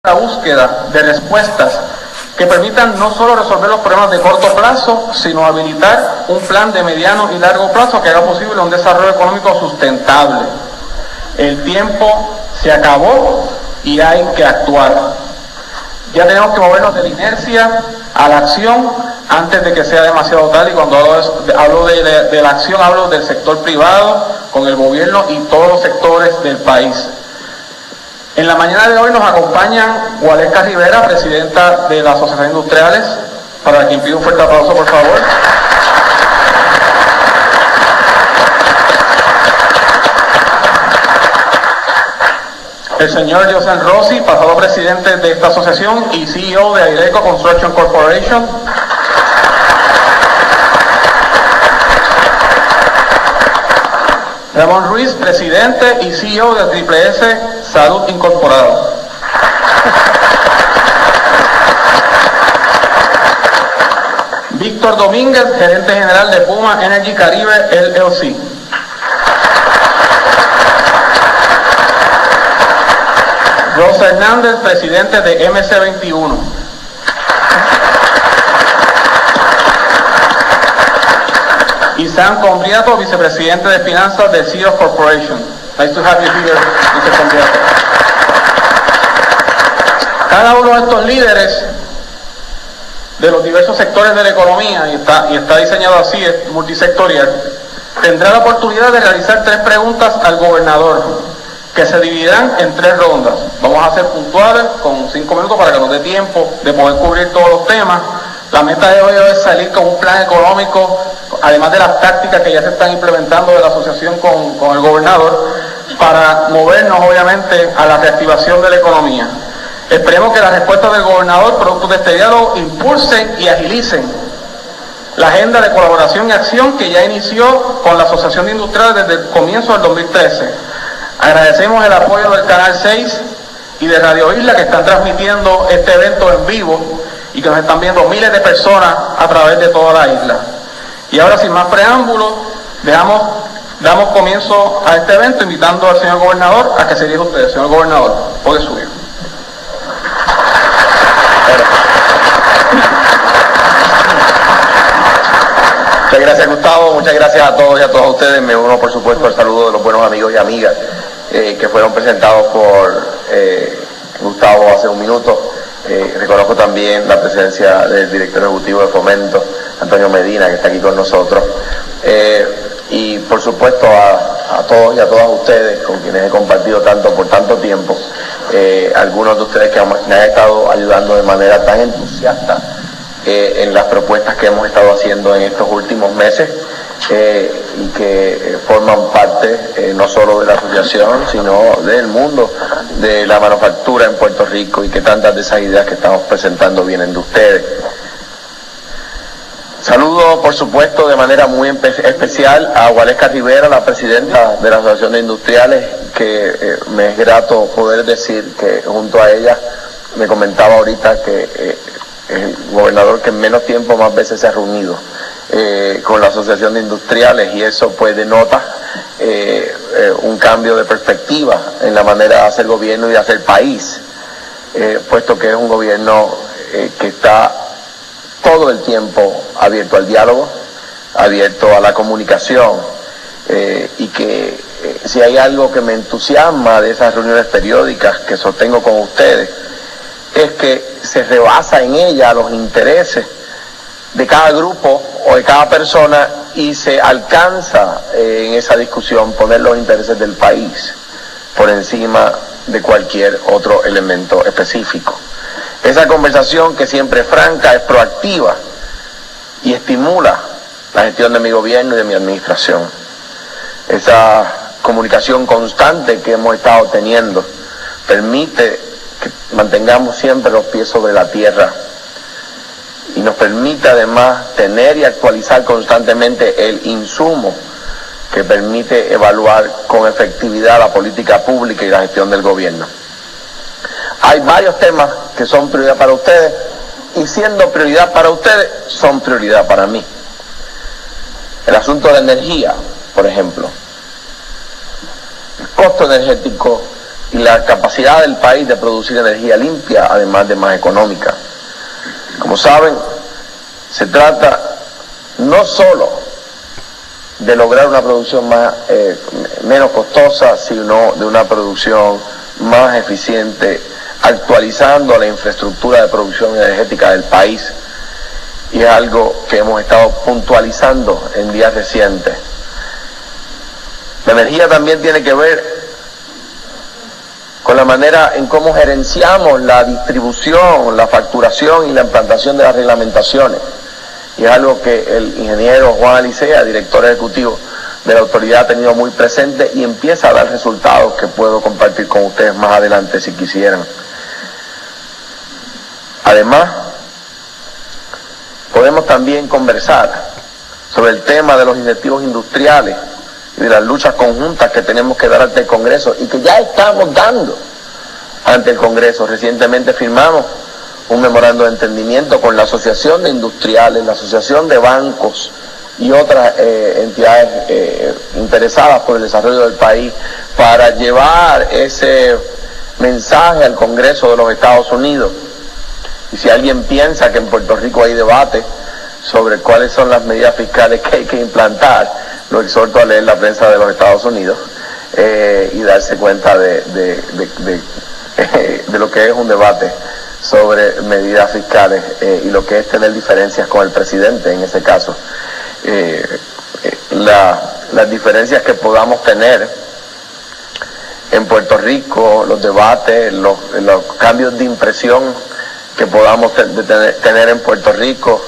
la búsqueda de respuestas que permitan no solo resolver los problemas de corto plazo, sino habilitar un plan de mediano y largo plazo que haga posible un desarrollo económico sustentable. El tiempo se acabó y hay que actuar. Ya tenemos que movernos de la inercia a la acción antes de que sea demasiado tarde, y cuando hablo de la acción hablo del sector privado, con el gobierno y todos los sectores del país. En la mañana de hoy nos acompañan Gualesca Rivera, presidenta de la Asociación de Industriales, para quien pido un fuerte aplauso, por favor. El señor José Rossi, pasado presidente de esta asociación y CEO de Aireco Construction Corporation. Ramón Ruiz, presidente y CEO de Triple S Salud Incorporado. Víctor Domínguez, gerente general de Puma Energy Caribe LLC. Rosa Hernández, presidente de MC21. Y Sam Combriato, vicepresidente de finanzas de Sears Corporation. Nice to have you here, Mr. Combriato. Cada uno de estos líderes de los diversos sectores de la economía, y está diseñado así, es multisectorial, tendrá la oportunidad de realizar 3 preguntas al gobernador, que se dividirán en 3 rondas. Vamos a ser puntuales, con 5 minutos para que nos dé tiempo de poder cubrir todos los temas. La meta de hoy es salir con un plan económico, además de las tácticas que ya se están implementando de la asociación con el gobernador, para movernos obviamente a la reactivación de la economía. Esperemos que las respuestas del gobernador, producto de este diálogo, impulsen y agilicen la agenda de colaboración y acción que ya inició con la Asociación de Industriales desde el comienzo del 2013. Agradecemos el apoyo del Canal 6 y de Radio Isla, que están transmitiendo este evento en vivo y que nos están viendo miles de personas a través de toda la isla. Y ahora, sin más preámbulos, damos comienzo a este evento, invitando al señor gobernador a que se dirija a usted. Señor gobernador, puede subir. Muchas gracias, Gustavo. Muchas gracias a todos y a todas ustedes. Me uno, por supuesto, al saludo de los buenos amigos y amigas que fueron presentados por Gustavo hace un minuto. Reconozco también la presencia del director ejecutivo de Fomento, Antonio Medina, que está aquí con nosotros. Y por supuesto a todos y a todas ustedes con quienes he compartido por tanto tiempo, algunos de ustedes que me han estado ayudando de manera tan entusiasta en las propuestas que hemos estado haciendo en estos últimos meses, y que forman parte no solo de la asociación, sino del mundo de la manufactura en Puerto Rico, y que tantas de esas ideas que estamos presentando vienen de ustedes. Saludo, por supuesto, de manera muy especial a Gualesca Rivera, la presidenta de la Asociación de Industriales, que me es grato poder decir que junto a ella, me comentaba ahorita que es el gobernador que en menos tiempo más veces se ha reunido con la Asociación de Industriales, y eso pues denota un cambio de perspectiva en la manera de hacer gobierno y de hacer país, puesto que es un gobierno que está todo el tiempo abierto al diálogo, abierto a la comunicación, y que si hay algo que me entusiasma de esas reuniones periódicas que sostengo con ustedes, es que se rebasa en ella los intereses de cada grupo o de cada persona, y se alcanza en esa discusión poner los intereses del país por encima de cualquier otro elemento específico. Esa conversación, que siempre es franca, es proactiva y estimula la gestión de mi gobierno y de mi administración. Esa comunicación constante que hemos estado teniendo permite que mantengamos siempre los pies sobre la tierra, y nos permite además tener y actualizar constantemente el insumo que permite evaluar con efectividad la política pública y la gestión del gobierno. Hay varios temas que son prioridad para ustedes, y siendo prioridad para ustedes, son prioridad para mí. El asunto de la energía, por ejemplo. El costo energético y la capacidad del país de producir energía limpia, además de más económica. Como saben, se trata no solo de lograr una producción menos costosa, sino de una producción más eficiente, actualizando la infraestructura de producción energética del país, y es algo que hemos estado puntualizando en días recientes. La energía también tiene que ver con la manera en cómo gerenciamos la distribución, la facturación y la implantación de las reglamentaciones. Y es algo que el ingeniero Juan Alicea, director ejecutivo de la autoridad, ha tenido muy presente y empieza a dar resultados que puedo compartir con ustedes más adelante si quisieran. Además, podemos también conversar sobre el tema de los incentivos industriales y de las luchas conjuntas que tenemos que dar ante el Congreso y que ya estamos dando ante el Congreso. Recientemente firmamos un memorando de entendimiento con la Asociación de Industriales, la Asociación de Bancos y otras entidades interesadas por el desarrollo del país para llevar ese mensaje al Congreso de los Estados Unidos. Y si alguien piensa que en Puerto Rico hay debate sobre cuáles son las medidas fiscales que hay que implantar, lo exhorto a leer la prensa de los Estados Unidos y darse cuenta de lo que es un debate sobre medidas fiscales y lo que es tener diferencias con el presidente en ese caso. Las diferencias que podamos tener en Puerto Rico, los debates, los cambios de impresión que podamos tener en Puerto Rico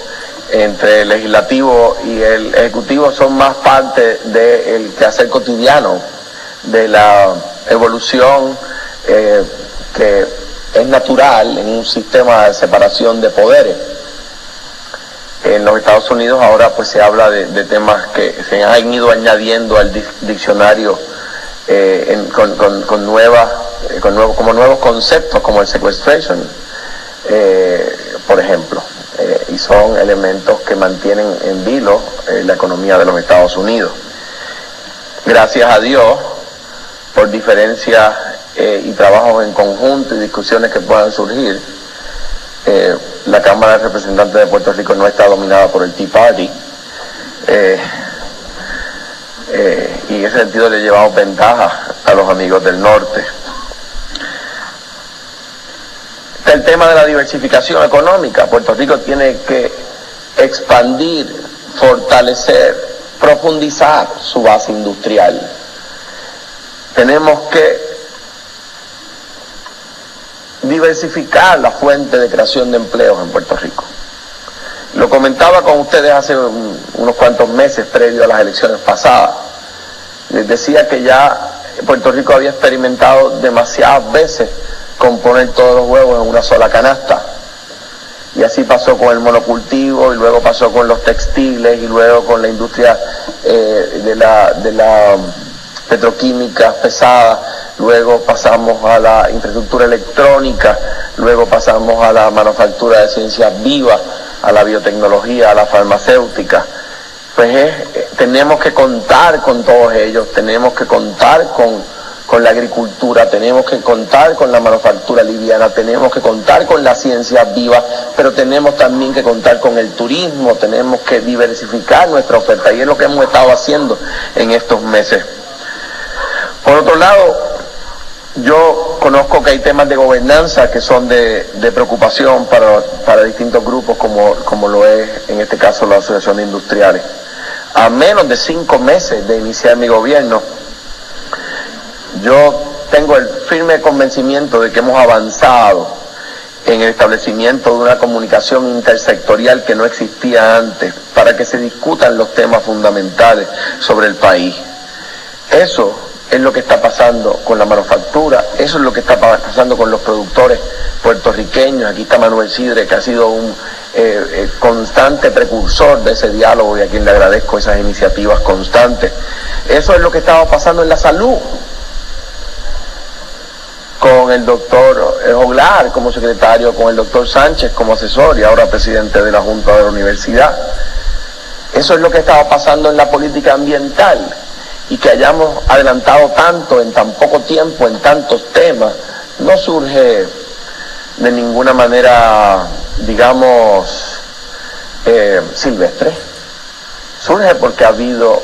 entre el legislativo y el ejecutivo son más parte del quehacer cotidiano, de la evolución que es natural en un sistema de separación de poderes. En los Estados Unidos ahora pues se habla de temas que se han ido añadiendo al diccionario como nuevos conceptos, como el sequestration, por ejemplo, y son elementos que mantienen en vilo la economía de los Estados Unidos. Gracias a Dios por diferencias y trabajos en conjunto y discusiones que puedan surgir, la Cámara de Representantes de Puerto Rico no está dominada por el Tea Party, y en ese sentido le llevamos ventaja a los amigos del norte. Está el tema de la diversificación económica. Puerto Rico tiene que expandir, fortalecer, profundizar su base industrial. Tenemos que diversificar la fuente de creación de empleos en Puerto Rico. Lo comentaba con ustedes hace unos cuantos meses previo a las elecciones pasadas. Les decía que ya Puerto Rico había experimentado demasiadas veces con poner todos los huevos en una sola canasta. Y así pasó con el monocultivo, y luego pasó con los textiles, y luego con la industria de la petroquímica pesada, luego pasamos a la infraestructura electrónica, luego pasamos a la manufactura de ciencias vivas, a la biotecnología, a la farmacéutica. Pues tenemos que contar con todos ellos, tenemos que contar con la agricultura, tenemos que contar con la manufactura liviana, tenemos que contar con la ciencia viva, pero tenemos también que contar con el turismo, tenemos que diversificar nuestra oferta, y es lo que hemos estado haciendo en estos meses. Por otro lado, yo conozco que hay temas de gobernanza que son de preocupación para distintos grupos, como lo es en este caso la Asociación de Industriales. A menos de 5 meses de iniciar mi gobierno, yo tengo el firme convencimiento de que hemos avanzado en el establecimiento de una comunicación intersectorial que no existía antes, para que se discutan los temas fundamentales sobre el país. Eso es lo que está pasando con la manufactura, eso es lo que está pasando con los productores puertorriqueños. Aquí está Manuel Sidre, que ha sido un constante precursor de ese diálogo, y a quien le agradezco esas iniciativas constantes. Eso es lo que estaba pasando en la salud, con el doctor Joglar como secretario, con el doctor Sánchez como asesor y ahora presidente de la Junta de la Universidad. Eso es lo que estaba pasando en la política ambiental. y que hayamos adelantado tanto en tan poco tiempo, en tantos temas, no surge de ninguna manera, digamos, silvestre. Surge porque ha habido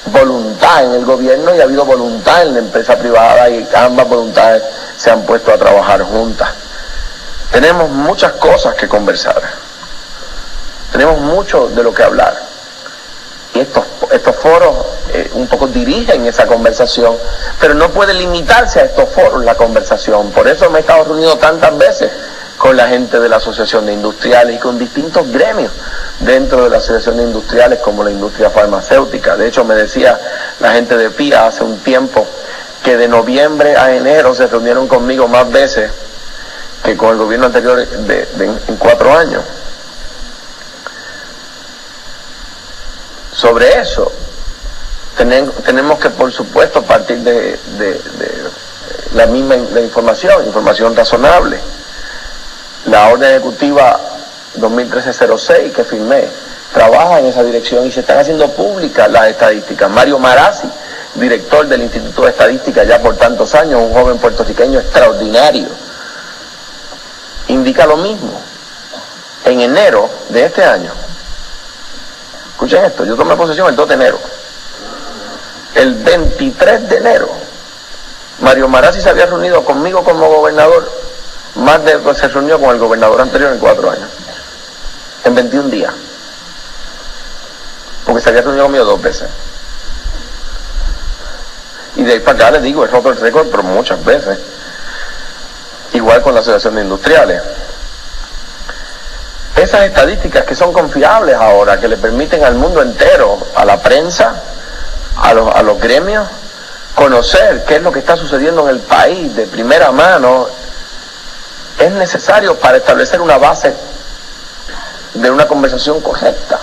voluntad en el gobierno y ha habido voluntad en la empresa privada, y ambas voluntades se han puesto a trabajar juntas. Tenemos muchas cosas que conversar, tenemos mucho de lo que hablar, y estos foros un poco dirigen esa conversación, pero no puede limitarse a estos foros la conversación. Por eso me he estado reuniendo tantas veces con la gente de la Asociación de Industriales y con distintos gremios dentro de la Asociación de Industriales, como la industria farmacéutica. De hecho, me decía la gente de PIA hace un tiempo que de noviembre a enero se reunieron conmigo más veces que con el gobierno anterior en 4 años. Sobre eso tenemos que, por supuesto, partir de la misma información razonable. La orden ejecutiva 2013-06 que firmé trabaja en esa dirección y se están haciendo públicas las estadísticas. Mario Marazzi, director del Instituto de Estadística ya por tantos años, un joven puertorriqueño extraordinario, indica lo mismo. En enero de este año, escuchen esto, yo tomé posesión el 2 de enero. El 23 de enero, Mario Marazzi se había reunido conmigo como gobernador más de lo que se reunió con el gobernador anterior en 4 años, en 21 días, porque se había reunido conmigo 2 veces. Y de ahí para acá les digo, he roto el récord, pero muchas veces. Igual con la Asociación de Industriales. Esas estadísticas que son confiables ahora, que le permiten al mundo entero, a la prensa, a los gremios, conocer qué es lo que está sucediendo en el país de primera mano, es necesario para establecer una base de una conversación correcta.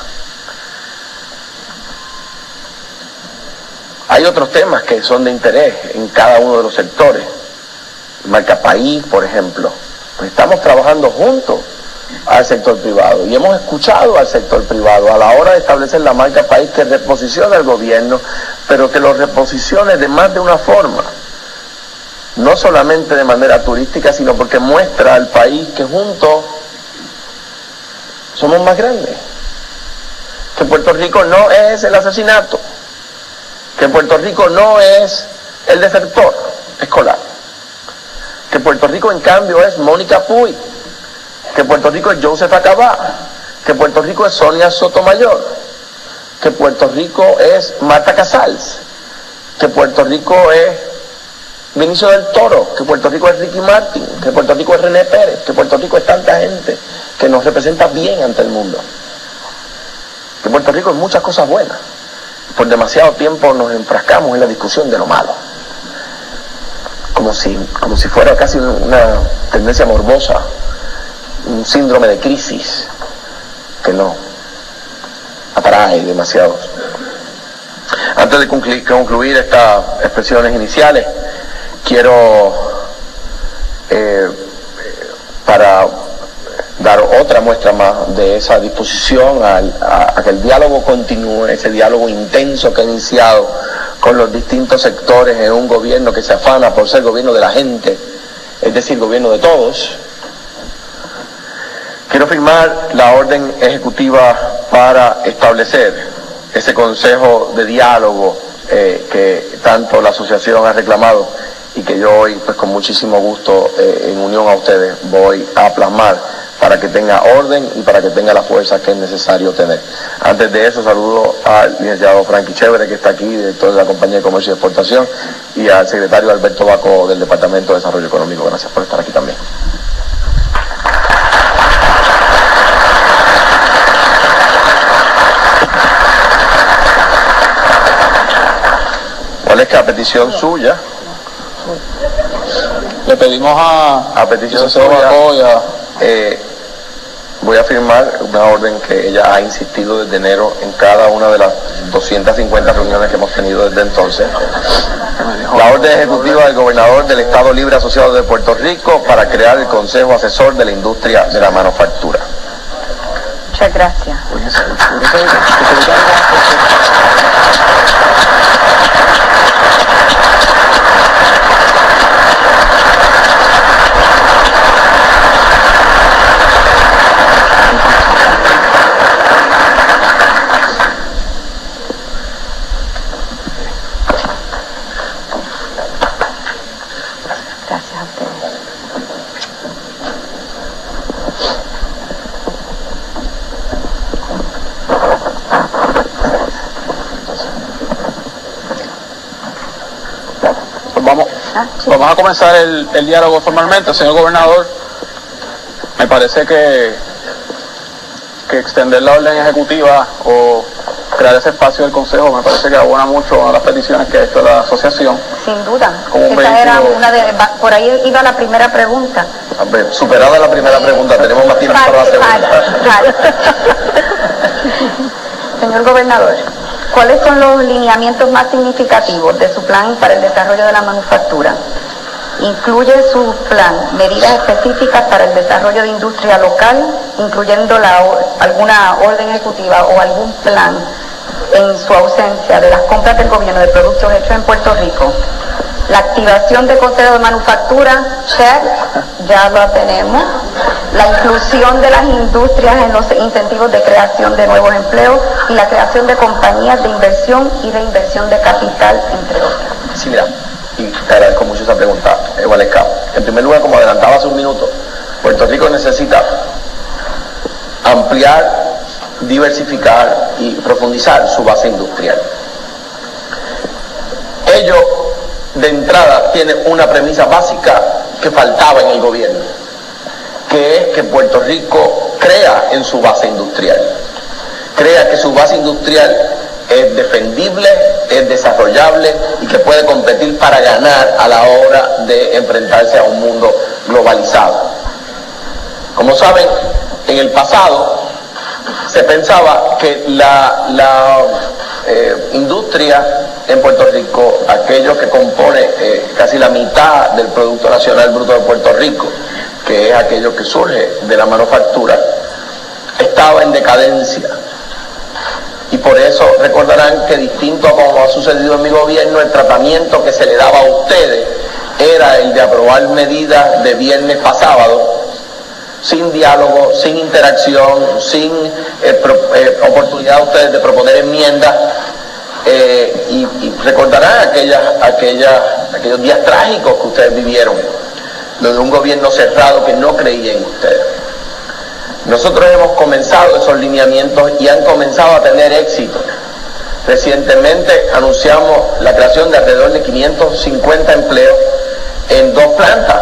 Hay otros temas que son de interés en cada uno de los sectores. Marca País, por ejemplo. Pues estamos trabajando juntos al sector privado y hemos escuchado al sector privado a la hora de establecer la marca País, que reposiciona al gobierno, pero que lo reposicione de más de una forma. No solamente de manera turística, sino porque muestra al país que juntos somos más grandes. Que Puerto Rico no es el asesinato. Que Puerto Rico no es el desertor escolar. Que Puerto Rico, en cambio, es Mónica Puig. Que Puerto Rico es Joseph Acabá. Que Puerto Rico es Sonia Sotomayor. Que Puerto Rico es Marta Casals. Que Puerto Rico es Vinicio del Toro, que Puerto Rico es Ricky Martin, que Puerto Rico es René Pérez, que Puerto Rico es tanta gente que nos representa bien ante el mundo. Que Puerto Rico es muchas cosas buenas. Por demasiado tiempo nos enfrascamos en la discusión de lo malo. Como si fuera casi una tendencia morbosa, un síndrome de crisis que no atrae demasiado. Antes de concluir estas expresiones iniciales, quiero, para dar otra muestra más de esa disposición a que el diálogo continúe, ese diálogo intenso que ha iniciado con los distintos sectores en un gobierno que se afana por ser gobierno de la gente, es decir, gobierno de todos. Quiero firmar la orden ejecutiva para establecer ese consejo de diálogo que tanto la asociación ha reclamado y que yo hoy, pues con muchísimo gusto, en unión a ustedes, voy a plasmar para que tenga orden y para que tenga la fuerza que es necesario tener. Antes de eso, saludo al licenciado Frankie Chévere, que está aquí, director de la Compañía de Comercio y Exportación, y al secretario Alberto Baco del Departamento de Desarrollo Económico. Gracias por estar aquí también. ¿Cuál es que a petición suya? Le pedimos a petición suya, voy a firmar una orden que ella ha insistido desde enero en cada una de las 250 reuniones que hemos tenido desde entonces. La orden ejecutiva del gobernador del Estado Libre Asociado de Puerto Rico para crear el Consejo Asesor de la Industria de la Manufactura. Muchas gracias. Gracias a ustedes. Vamos a comenzar el diálogo formalmente. Señor gobernador, me parece que extender la orden ejecutiva o crear ese espacio del Consejo me parece que abona mucho a las peticiones que ha hecho la asociación. Sin duda. Esa era una por ahí iba la primera pregunta. Superada la primera pregunta, tenemos más tiempo para la segunda. Señor gobernador, ¿cuáles son los lineamientos más significativos de su plan para el desarrollo de la manufactura? ¿Incluye su plan medidas específicas para el desarrollo de industria local, incluyendo alguna orden ejecutiva o algún plan en su ausencia de las compras del gobierno de productos hechos en Puerto Rico? La activación de consejos de manufactura, check, ya lo tenemos. La inclusión de las industrias en los incentivos de creación de nuevos empleos y la creación de compañías de inversión y de inversión de capital, entre otras. Sí, mira, y te agradezco mucho esa pregunta, Valesca. En primer lugar, como adelantaba hace un minuto, Puerto Rico necesita ampliar, diversificar y profundizar su base industrial. Ello, de entrada, tiene una premisa básica que faltaba en el gobierno, que es que Puerto Rico crea en su base industrial, crea que su base industrial es defendible, es desarrollable y que puede competir para ganar a la hora de enfrentarse a un mundo globalizado. Como saben, en el pasado se pensaba que la industria en Puerto Rico, aquello que compone casi la mitad del Producto Nacional Bruto de Puerto Rico, que es aquello que surge de la manufactura, estaba en decadencia. Y por eso recordarán que, distinto a como ha sucedido en mi gobierno, el tratamiento que se le daba a ustedes era el de aprobar medidas de viernes para sábado, sin diálogo, sin interacción, sin oportunidad a ustedes de proponer enmiendas. Y recordarán aquellos días trágicos que ustedes vivieron, donde un gobierno cerrado que no creía en ustedes. Nosotros hemos comenzado esos lineamientos y han comenzado a tener éxito. Recientemente anunciamos la creación de alrededor de 550 empleos en 2 plantas.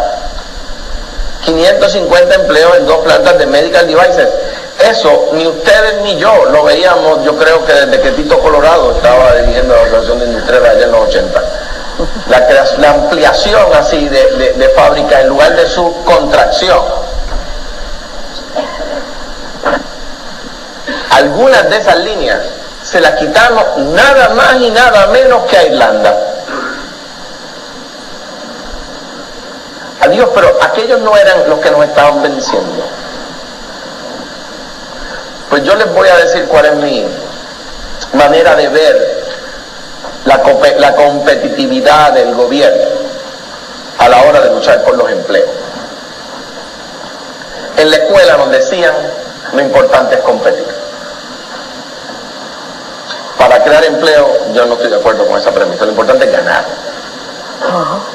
550 empleos en 2 plantas de medical devices. Eso ni ustedes ni yo lo veíamos, yo creo que desde que Tito Colorado estaba dirigiendo la Asociación de Industriales allá en los 80. La ampliación así de fábricas en lugar de su contracción. Algunas de esas líneas se las quitamos nada más y nada menos que a Irlanda. Adiós, pero aquellos no eran los que nos estaban venciendo. Pues yo les voy a decir cuál es mi manera de ver la competitividad del gobierno a la hora de luchar por los empleos. En la escuela nos decían, lo importante es competir. Para crear empleo, yo no estoy de acuerdo con esa premisa, lo importante es ganar.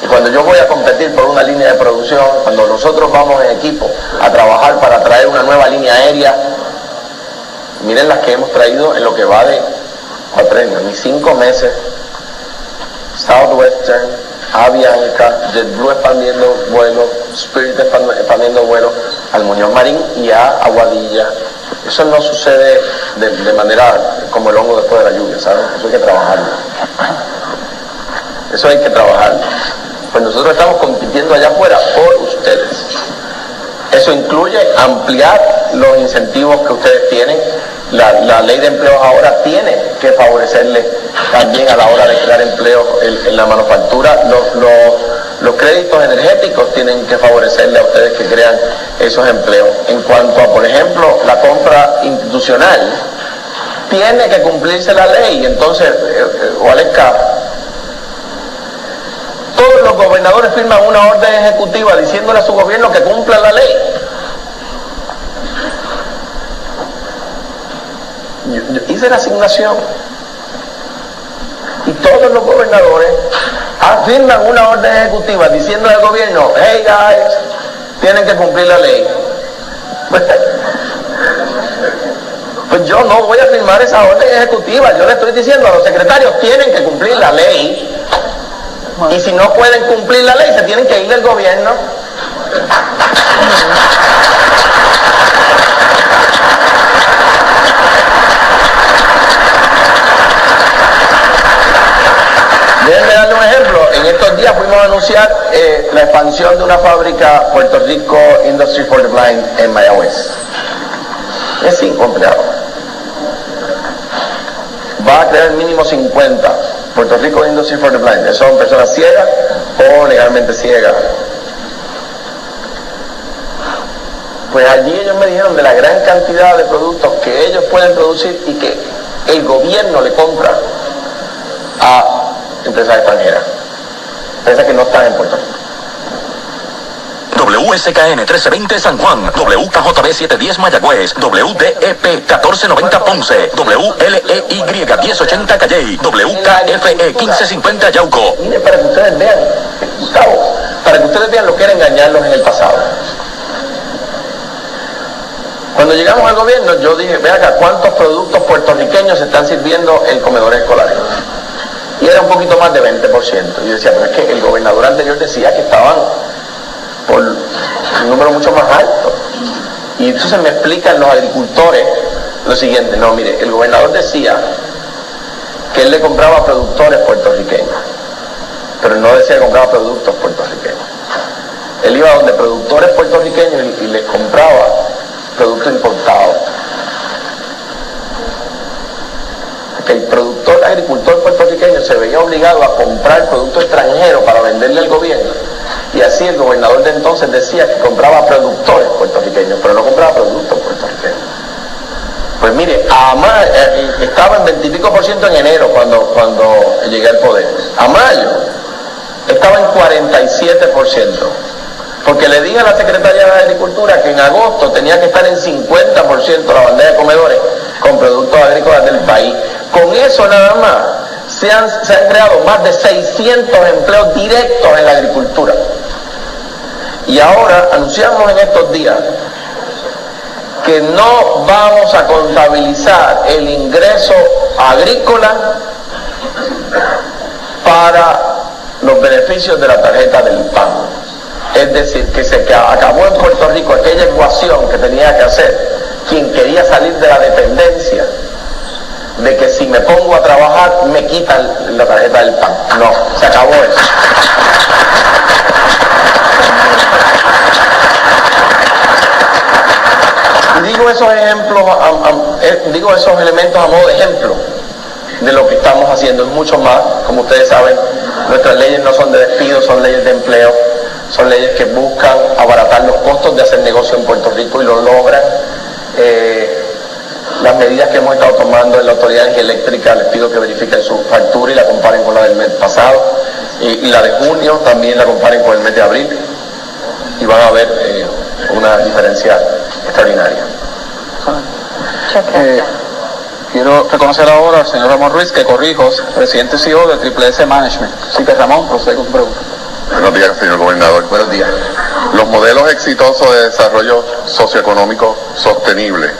Y cuando yo voy a competir por una línea de producción, cuando nosotros vamos en equipo a trabajar para traer una nueva línea aérea, miren las que hemos traído en lo que va de cuatrienio, ni 5 meses, Southwestern, Avianca, JetBlue expandiendo vuelos, Spirit expandiendo vuelos al Muñoz Marín y a Aguadilla. Eso no sucede de manera como el hongo después de la lluvia, ¿saben? Eso hay que trabajarlo. Eso hay que trabajarlo. Pues nosotros estamos compitiendo allá afuera por ustedes. Eso incluye ampliar los incentivos que ustedes tienen. La ley de empleos ahora tiene que favorecerle también a la hora de crear empleos en la manufactura. Los créditos energéticos tienen que favorecerle a ustedes que crean esos empleos. En cuanto a, por ejemplo, la compra institucional, tiene que cumplirse la ley. Entonces, Waleska, todos los gobernadores firman una orden ejecutiva diciéndole a su gobierno que cumpla la ley. Yo hice la asignación y todos los gobernadores firman una orden ejecutiva diciendo al gobierno, hey guys, tienen que cumplir la ley. Pues yo no voy a firmar esa orden ejecutiva. Yo le estoy diciendo a los secretarios, tienen que cumplir la ley, y si no pueden cumplir la ley se tienen que ir del gobierno. Déjenme darle un ejemplo. En estos días fuimos a anunciar la expansión de una fábrica Puerto Rico Industry for the Blind en Mayagüez. Es 5 empleados. Va a crear mínimo 50. Puerto Rico Industry for the Blind. Son personas ciegas o legalmente ciegas. Pues allí ellos me dijeron de la gran cantidad de productos que ellos pueden producir y que el gobierno le compra a empresas extranjeras, empresas que no están en Puerto Rico. WSKN 1320 San Juan, WKJB 710 Mayagüez, WDEP 1490 Ponce, WLEY 1080 Calley, WKFE 1550 Yauco. Mire, para que ustedes vean, Gustavo, para que ustedes vean lo que era engañarlos en el pasado. Cuando llegamos al gobierno, yo dije, ve acá, ¿cuántos productos puertorriqueños se están sirviendo en comedores escolares? Y era un poquito más de 20%. Y yo decía, pero es que el gobernador anterior decía que estaban por un número mucho más alto. Y entonces me explican los agricultores lo siguiente, no, mire, el gobernador decía que él le compraba a productores puertorriqueños, pero no decía que compraba productos puertorriqueños. Él iba donde productores puertorriqueños y les compraba productos importados. Que el productor, agricultor puertorriqueño se veía obligado a comprar producto extranjero para venderle al gobierno, y así el gobernador de entonces decía que compraba productores puertorriqueños, pero no compraba productos puertorriqueños. Pues mire, estaba en 20 y pico % en enero cuando llegué al poder. A mayo estaba en 47%, porque le dije a la secretaria de Agricultura que en agosto tenía que estar en 50% la bandeja de comedores con productos agrícolas del país. Con eso nada más se han creado más de 600 empleos directos en la agricultura. Y ahora anunciamos en estos días que no vamos a contabilizar el ingreso agrícola para los beneficios de la tarjeta del PAN. Es decir, que se acabó en Puerto Rico aquella ecuación que tenía que hacer quien quería salir de la dependencia, de que si me pongo a trabajar me quitan la tarjeta del PAN. No, se acabó eso. Digo esos ejemplos, digo esos elementos a modo de ejemplo de lo que estamos haciendo. Es mucho más, como ustedes saben, nuestras leyes no son de despido, son leyes de empleo, son leyes que buscan abaratar los costos de hacer negocio en Puerto Rico y lo logran. Las medidas que hemos estado tomando en la Autoridad de Energía Eléctrica, les pido que verifiquen su factura y la comparen con la del mes pasado, y la de junio también la comparen con el mes de abril, y van a ver una diferencia extraordinaria. Quiero reconocer ahora al señor Ramón Ruiz, que Corrijos, presidente y CEO de Triple S Management. Así que Ramón, procede con su pregunta. Buenos días, señor gobernador. Buenos días. Los modelos exitosos de desarrollo socioeconómico sostenible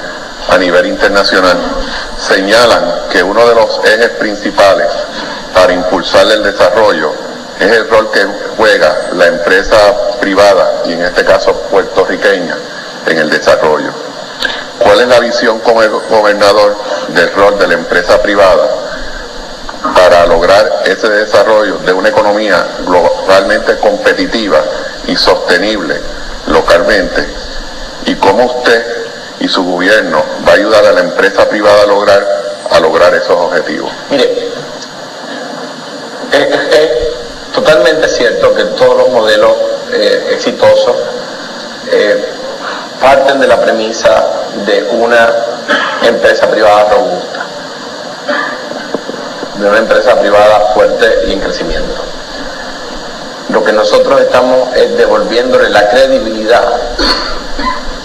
a nivel internacional señalan que uno de los ejes principales para impulsar el desarrollo es el rol que juega la empresa privada, y en este caso puertorriqueña, en el desarrollo. ¿Cuál es la visión como gobernador del rol de la empresa privada para lograr ese desarrollo de una economía globalmente competitiva y sostenible localmente? ¿Y cómo usted y su gobierno va a ayudar a la empresa privada a lograr esos objetivos? Mire, totalmente cierto que todos los modelos exitosos parten de la premisa de una empresa privada robusta, de una empresa privada fuerte y en crecimiento. Lo que nosotros estamos es devolviéndole la credibilidad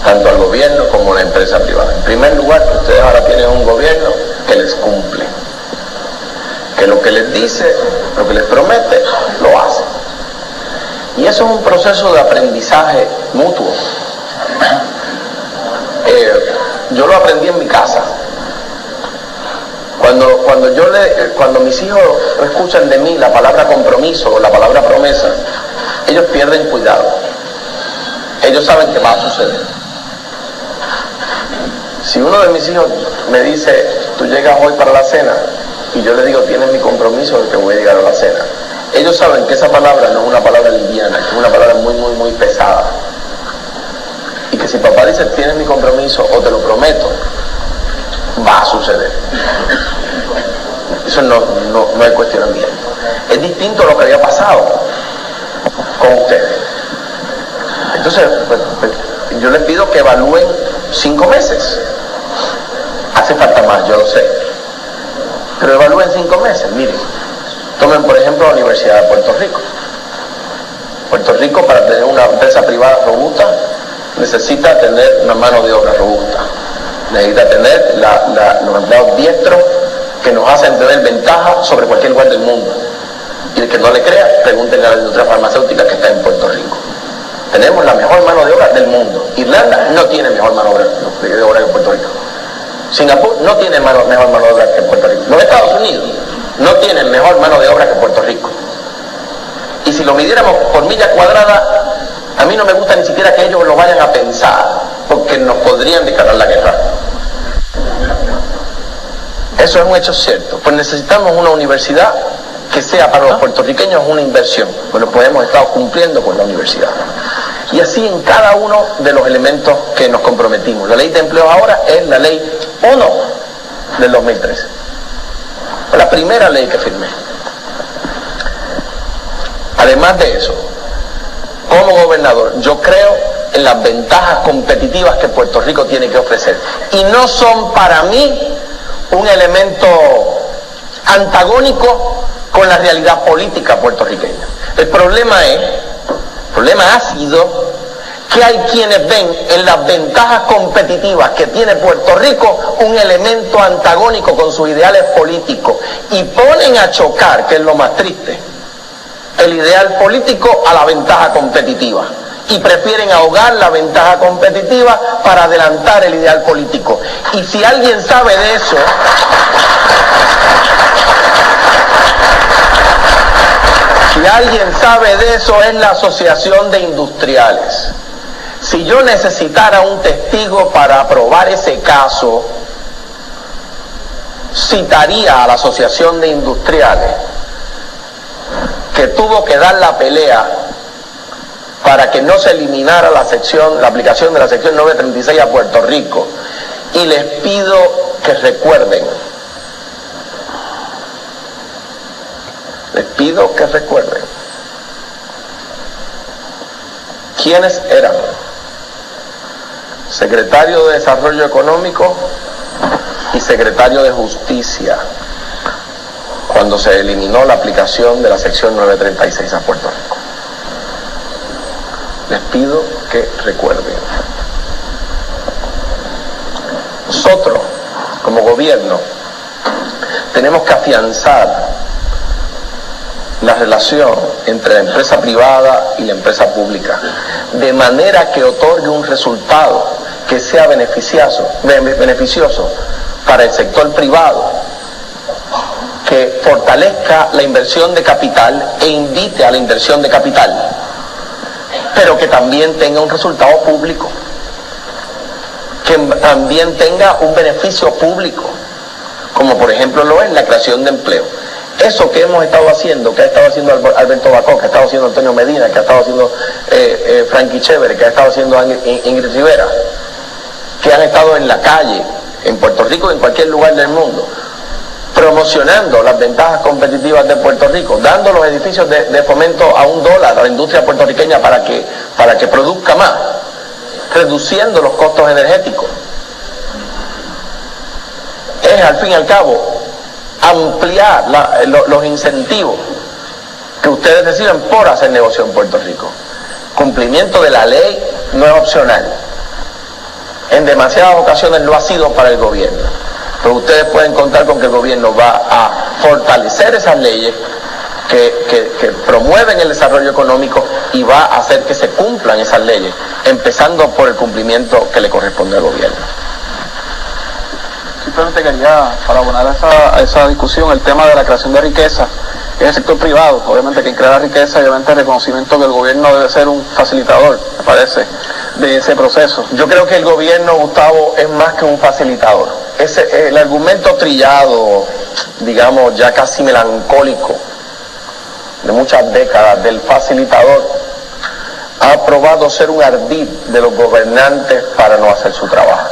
tanto al gobierno como a la empresa privada. En primer lugar, ustedes ahora tienen un gobierno que les cumple, que lo que les dice, lo que les promete, lo hace. Y eso es un proceso de aprendizaje mutuo. Yo lo aprendí en mi casa. Cuando mis hijos escuchan de mí la palabra compromiso o la palabra promesa, ellos pierden cuidado. Ellos saben que va a suceder. Si uno de mis hijos me dice, tú llegas hoy para la cena, y yo le digo, tienes mi compromiso de que voy a llegar a la cena, ellos saben que esa palabra no es una palabra liviana, que es una palabra muy, muy, muy pesada. Y que si papá dice, tienes mi compromiso o te lo prometo, va a suceder. Eso no hay cuestionamiento. Es distinto a lo que había pasado con ustedes. Entonces, yo les pido que evalúen 5 meses. Hace falta más, yo lo sé. Pero evalúen 5 meses. Miren, tomen por ejemplo la Universidad de Puerto Rico. Puerto Rico, para tener una empresa privada robusta, necesita tener una mano de obra robusta. Necesita tener los empleados diestros que nos hacen tener ventaja sobre cualquier lugar del mundo. Y el que no le crea, pregúntenle a la industria farmacéutica que está en Puerto Rico. Tenemos la mejor mano de obra del mundo. Irlanda no tiene mejor mano de obra que Puerto Rico. Singapur no tiene mejor mano de obra que Puerto Rico. Los Estados Unidos no tienen mejor mano de obra que Puerto Rico. Y si lo midiéramos por milla cuadrada, a mí no me gusta ni siquiera que ellos lo vayan a pensar, porque nos podrían declarar la guerra. Eso es un hecho cierto. Pues necesitamos una universidad que sea para los puertorriqueños una inversión. Bueno, pues hemos estado cumpliendo con la universidad. Y así en cada uno de los elementos que nos comprometimos. La ley de empleo ahora es la ley 1 del 2013. Fue la primera ley que firmé. Además de eso, como gobernador, yo creo en las ventajas competitivas que Puerto Rico tiene que ofrecer. Y no son para mí un elemento antagónico con la realidad política puertorriqueña. El problema ha sido que hay quienes ven en las ventajas competitivas que tiene Puerto Rico un elemento antagónico con sus ideales políticos y ponen a chocar, que es lo más triste, el ideal político a la ventaja competitiva. Y prefieren ahogar la ventaja competitiva para adelantar el ideal político. Y si alguien sabe de eso, es la Asociación de Industriales. Si yo necesitara un testigo para probar ese caso, citaría a la Asociación de Industriales, que tuvo que dar la pelea para que no se eliminara la aplicación de la sección 936 a Puerto Rico. Y les pido que recuerden, quiénes eran secretario de Desarrollo Económico y secretario de Justicia cuando se eliminó la aplicación de la sección 936 a Puerto Rico. Les pido que recuerden. Nosotros, como gobierno, tenemos que afianzar la relación entre la empresa privada y la empresa pública, de manera que otorgue un resultado que sea beneficioso para el sector privado, que fortalezca la inversión de capital e invite a la inversión de capital, pero que también tenga un resultado público, que también tenga un beneficio público, como por ejemplo lo es la creación de empleo. Eso que hemos estado haciendo, que ha estado haciendo Alberto Bacó, que ha estado haciendo Antonio Medina, que ha estado haciendo Frankie Chévere, que ha estado haciendo Ingrid Rivera, que han estado en la calle, en Puerto Rico y en cualquier lugar del mundo, promocionando las ventajas competitivas de Puerto Rico, dando los edificios de fomento a $1 a la industria puertorriqueña para que produzca más, reduciendo los costos energéticos. Es al fin y al cabo ampliar los incentivos que ustedes reciben por hacer negocio en Puerto Rico. Cumplimiento de la ley no es opcional. En demasiadas ocasiones lo ha sido para el gobierno. Pero ustedes pueden contar con que el gobierno va a fortalecer esas leyes que promueven el desarrollo económico y va a hacer que se cumplan esas leyes, empezando por el cumplimiento que le corresponde al gobierno. Simplemente quería, para abonar a esa discusión, el tema de la creación de riqueza en el sector privado. Obviamente quien crea la riqueza, obviamente el reconocimiento que el gobierno debe ser un facilitador, me parece, de ese proceso. Yo creo que el gobierno, Gustavo, es más que un facilitador. El argumento trillado, digamos, ya casi melancólico, de muchas décadas, del facilitador, ha probado ser un ardid de los gobernantes para no hacer su trabajo.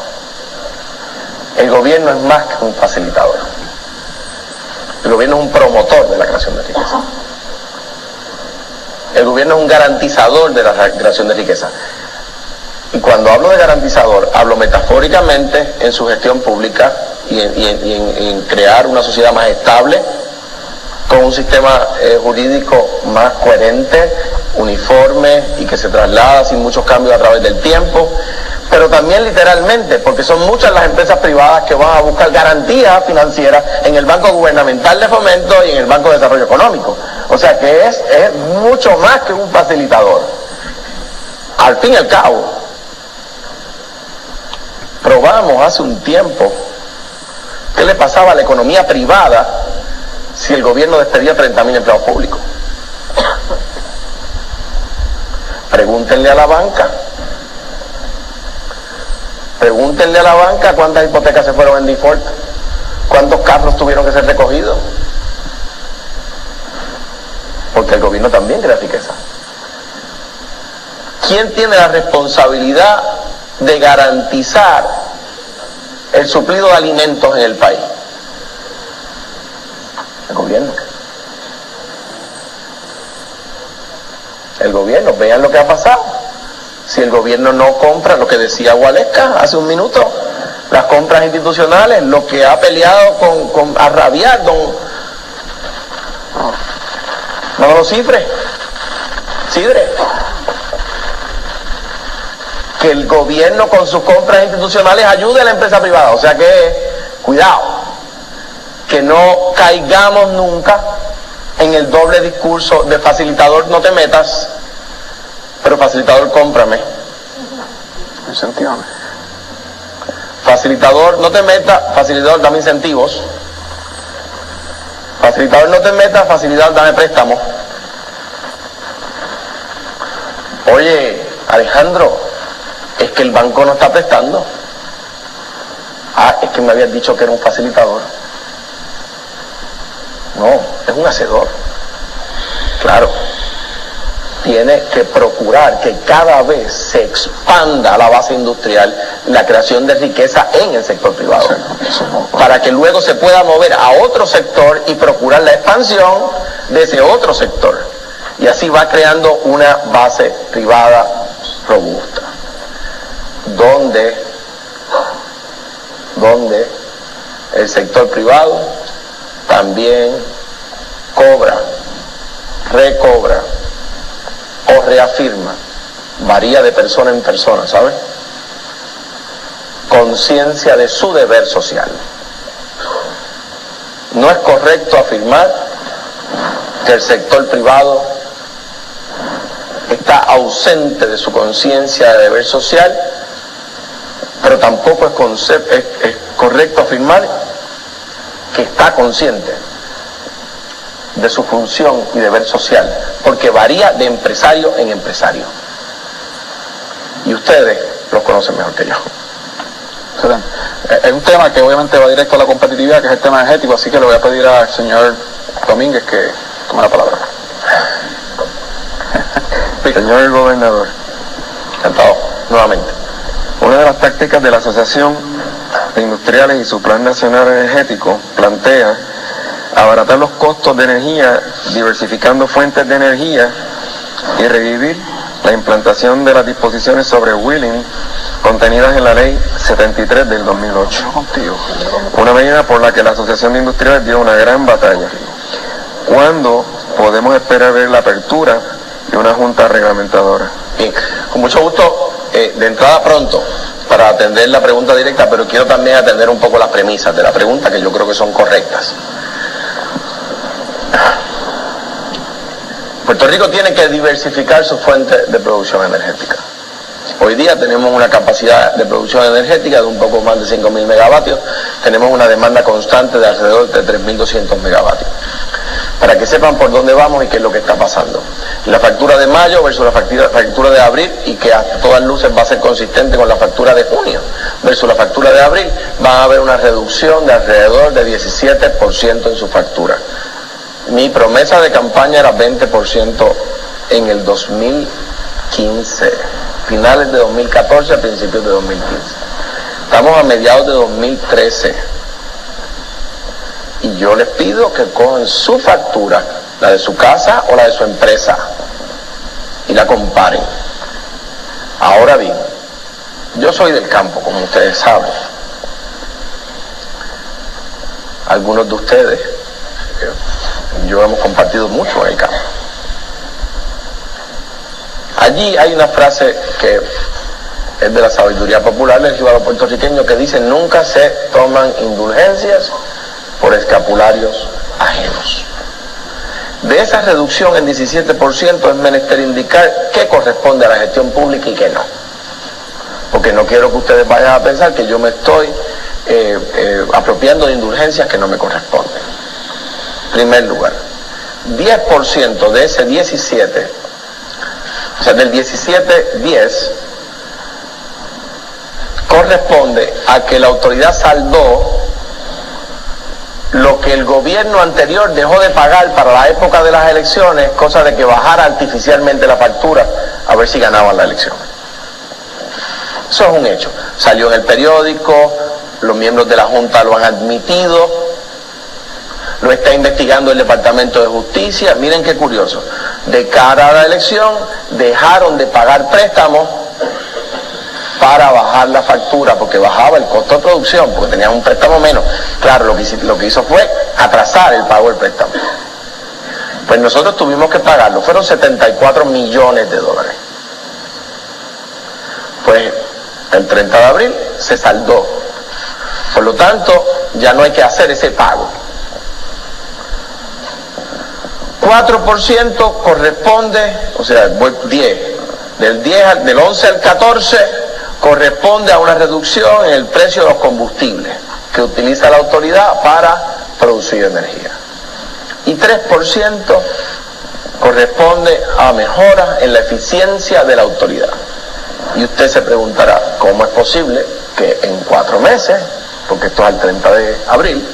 El gobierno es más que un facilitador. El gobierno es un promotor de la creación de riqueza. El gobierno es un garantizador de la creación de riqueza. Y cuando hablo de garantizador, hablo metafóricamente en su gestión pública y en crear una sociedad más estable, con un sistema jurídico más coherente, uniforme y que se traslada sin muchos cambios a través del tiempo, pero también literalmente, porque son muchas las empresas privadas que van a buscar garantías financieras en el Banco Gubernamental de Fomento y en el Banco de Desarrollo Económico. O sea que es mucho más que un facilitador. Al fin y al cabo, probamos hace un tiempo qué le pasaba a la economía privada si el gobierno despedía 30.000 empleados públicos. Pregúntenle a la banca. Pregúntenle a la banca cuántas hipotecas se fueron en default, cuántos carros tuvieron que ser recogidos. Porque el gobierno también crea riqueza. ¿Quién tiene la responsabilidad de garantizar el suplido de alimentos en el país? El gobierno. El gobierno, vean lo que ha pasado. Si el gobierno no compra, lo que decía Gualesca hace un minuto, las compras institucionales, lo que ha peleado a rabiar don Manolo Sidre, que el gobierno con sus compras institucionales ayude a la empresa privada. O sea que, cuidado, que no caigamos nunca en el doble discurso de facilitador no te metas, pero facilitador cómprame. Incentivame. Facilitador no te metas, facilitador dame incentivos. Facilitador no te metas, facilitador dame préstamos. Oye, Alejandro, es que el banco no está prestando. Ah, es que me habías dicho que era un facilitador. No, es un hacedor. Claro. Tiene que procurar que cada vez se expanda la base industrial, la creación de riqueza en el sector privado, para que luego se pueda mover a otro sector y procurar la expansión de ese otro sector. Y así va creando una base privada robusta, donde el sector privado también cobra, recobra o reafirma, varía de persona en persona, ¿sabe? Conciencia de su deber social. No es correcto afirmar que el sector privado está ausente de su conciencia de deber social, pero tampoco es correcto afirmar que está consciente de su función y deber social, porque varía de empresario en empresario. Y ustedes los conocen mejor que yo. Excelente. Es un tema que obviamente va directo a la competitividad, que es el tema energético, así que le voy a pedir al señor Domínguez que tome la palabra. Señor gobernador, Encantado, nuevamente. una de las tácticas de la Asociación de Industriales y su Plan Nacional Energético plantea abaratar los costos de energía, diversificando fuentes de energía y revivir la implantación de las disposiciones sobre wheeling contenidas en la Ley 73 del 2008. Una medida por la que la Asociación de Industriales dio una gran batalla. ¿Cuándo podemos esperar ver la apertura de una junta reglamentadora? Bien, con mucho gusto, de entrada pronto, para atender la pregunta directa, pero quiero también atender un poco las premisas de la pregunta, que yo creo que son correctas. Puerto Rico tiene que diversificar sus fuentes de producción energética. Hoy día tenemos una capacidad de producción energética de un poco más de 5.000 megavatios, tenemos una demanda constante de alrededor de 3.200 megavatios. Para que sepan por dónde vamos y qué es lo que está pasando. La factura de mayo versus la factura de abril, y que a todas luces va a ser consistente con la factura de junio versus la factura de abril, va a haber una reducción de alrededor de 17% en su factura. Mi promesa de campaña era 20% en el 2015, finales de 2014 a principios de 2015. Estamos a mediados de 2013 y yo les pido que cojan su factura, la de su casa o la de su empresa, y la comparen. Ahora bien, yo soy del campo, como ustedes saben. Algunos de ustedes, yo hemos compartido mucho en el campo. Allí hay una frase que es de la sabiduría popular del jíbaro puertorriqueño que dice: nunca se toman indulgencias por escapularios ajenos. De esa reducción en 17% es menester indicar qué corresponde a la gestión pública y qué no. Porque no quiero que ustedes vayan a pensar que yo me estoy apropiando de indulgencias que no me corresponden. En primer lugar, 10% de ese 17%, o sea, del 17-10, corresponde a que la autoridad saldó lo que el gobierno anterior dejó de pagar para la época de las elecciones, cosa de que bajara artificialmente la factura a ver si ganaban la elección. Eso es un hecho. Salió en el periódico, los miembros de la Junta lo han admitido, lo está investigando el Departamento de Justicia. Miren qué curioso. De cara a la elección, dejaron de pagar préstamos para bajar la factura, porque bajaba el costo de producción, porque tenían un préstamo menos. Claro, lo que hizo fue atrasar el pago del préstamo. Pues nosotros tuvimos que pagarlo, fueron 74 millones de dólares. Pues el 30 de abril se saldó. Por lo tanto, ya no hay que hacer ese pago. 4% corresponde, o sea, 10, del 11 al 14 corresponde a una reducción en el precio de los combustibles que utiliza la autoridad para producir energía. Y 3% corresponde a mejoras en la eficiencia de la autoridad. Y usted se preguntará, ¿cómo es posible que en 4 meses, porque esto es al 30 de abril,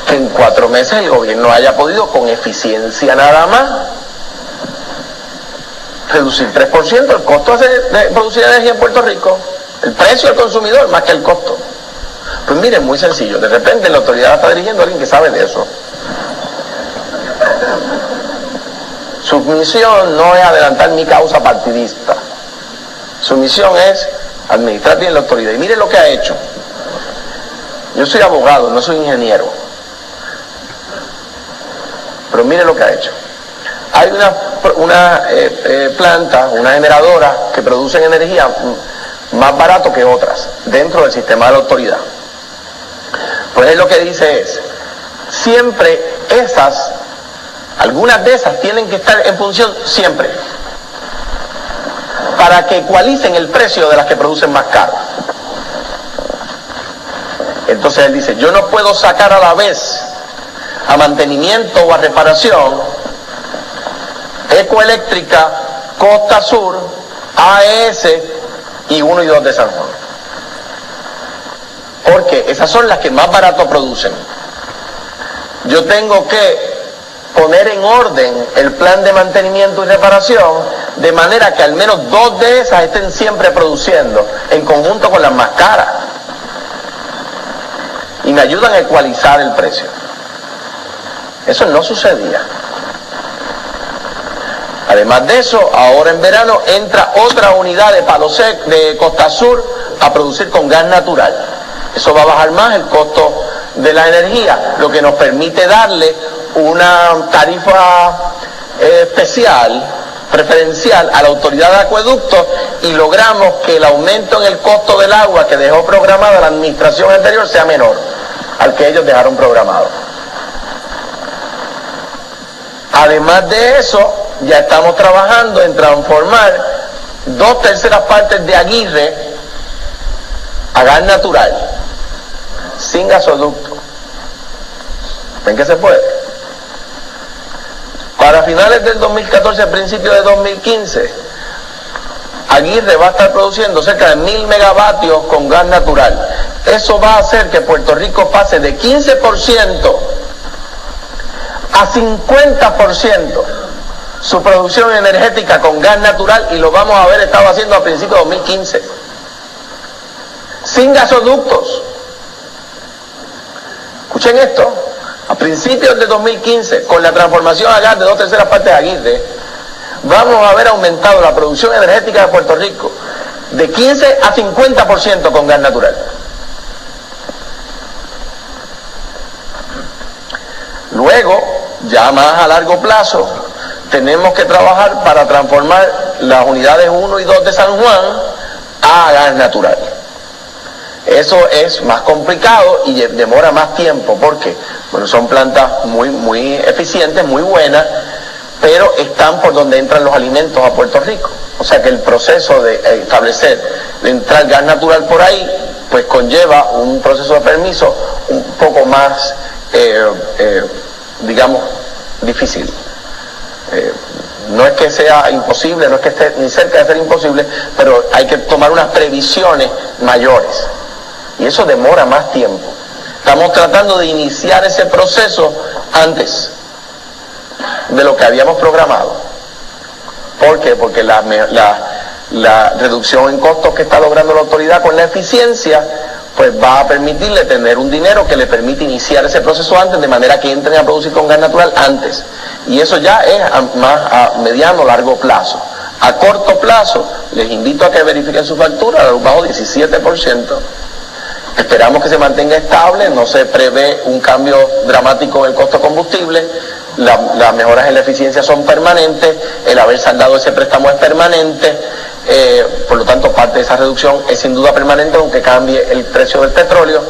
que en 4 meses el gobierno haya podido con eficiencia nada más reducir 3% el costo de producir energía en Puerto Rico, el precio al consumidor más que el costo? Pues miren, muy sencillo, de repente la autoridad está dirigiendo a alguien que sabe de eso. Su misión no es adelantar mi causa partidista, su misión es administrar bien la autoridad. Y miren lo que ha hecho. Yo soy abogado, no soy ingeniero, pero miren lo que ha hecho. Hay una planta, una generadora que producen energía más barato que otras dentro del sistema de la autoridad. Pues él lo que dice es, siempre algunas de esas tienen que estar en función siempre, para que ecualicen el precio de las que producen más caro. Entonces él dice, yo no puedo sacar a la vez a mantenimiento o a reparación Ecoeléctrica, Costa Sur, AES y 1 y 2 de San Juan. Porque esas son las que más barato producen. Yo tengo que poner en orden el plan de mantenimiento y reparación de manera que al menos 2 de esas estén siempre produciendo en conjunto con las más caras y me ayudan a ecualizar el precio. Eso no sucedía. Además de eso, ahora en verano entra otra unidad de Palo Seco, de Costa Sur, a producir con gas natural. Eso va a bajar más el costo de la energía, lo que nos permite darle una tarifa especial, preferencial a la autoridad de acueductos, y logramos que el aumento en el costo del agua que dejó programada la administración anterior sea menor al que ellos dejaron programado. Además de eso, ya estamos trabajando en transformar 2/3 partes de Aguirre a gas natural, sin gasoducto. ¿Ven que se puede? Para finales del 2014, principios de 2015, Aguirre va a estar produciendo cerca de 1000 megavatios con gas natural. Eso va a hacer que Puerto Rico pase de 15% a 50% su producción energética con gas natural, y lo vamos a haber estado haciendo a principios de 2015. Sin gasoductos. Escuchen esto. A principios de 2015, con la transformación a gas de 2/3 partes de Aguirre, vamos a haber aumentado la producción energética de Puerto Rico de 15 a 50% con gas natural. Luego, ya más a largo plazo, tenemos que trabajar para transformar las unidades 1 y 2 de San Juan a gas natural. Eso es más complicado y demora más tiempo, porque bueno, son plantas muy eficientes, muy buenas, pero están por donde entran los alimentos a Puerto Rico. O sea que el proceso de establecer, de entrar gas natural por ahí, pues conlleva un proceso de permiso un poco más, digamos, difícil. No es que sea imposible, no es que esté ni cerca de ser imposible, pero hay que tomar unas previsiones mayores. Y eso demora más tiempo. Estamos tratando de iniciar ese proceso antes de lo que habíamos programado. ¿Por qué? Porque la reducción en costos que está logrando la autoridad con la eficiencia, pues va a permitirle tener un dinero que le permite iniciar ese proceso antes, de manera que entren a producir con gas natural antes. Y eso ya es a mediano o largo plazo. A corto plazo, les invito a que verifiquen su factura, bajo 17%. Esperamos que se mantenga estable, no se prevé un cambio dramático en el costo de combustible, las mejoras en la eficiencia son permanentes, el haber saldado ese préstamo es permanente, por lo tanto parte de esa reducción es sin duda permanente, aunque cambie el precio del petróleo,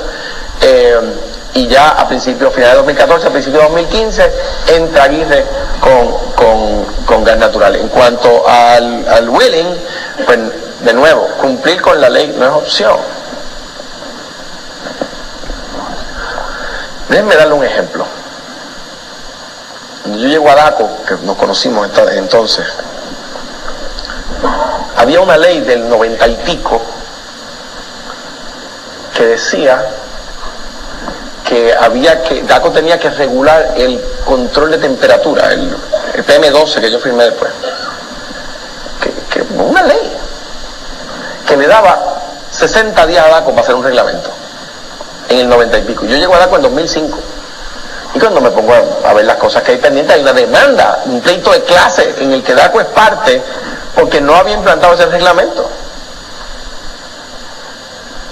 y ya a finales de 2014, a principios de 2015, entra Aguirre con gas natural. En cuanto al wheeling, pues de nuevo, cumplir con la ley no es opción. Déjenme darle un ejemplo. Cuando yo llego a DACO, que nos conocimos entonces, había una ley del 90 y pico que decía que DACO tenía que regular el control de temperatura, el PM12 que yo firmé después. Una ley que le daba 60 días a DACO para hacer un reglamento. En el 90 y pico. Yo llego a DACO en 2005. Y cuando me pongo a ver las cosas que hay pendientes, hay una demanda, un pleito de clase en el que DACO es parte, porque no había implantado ese reglamento.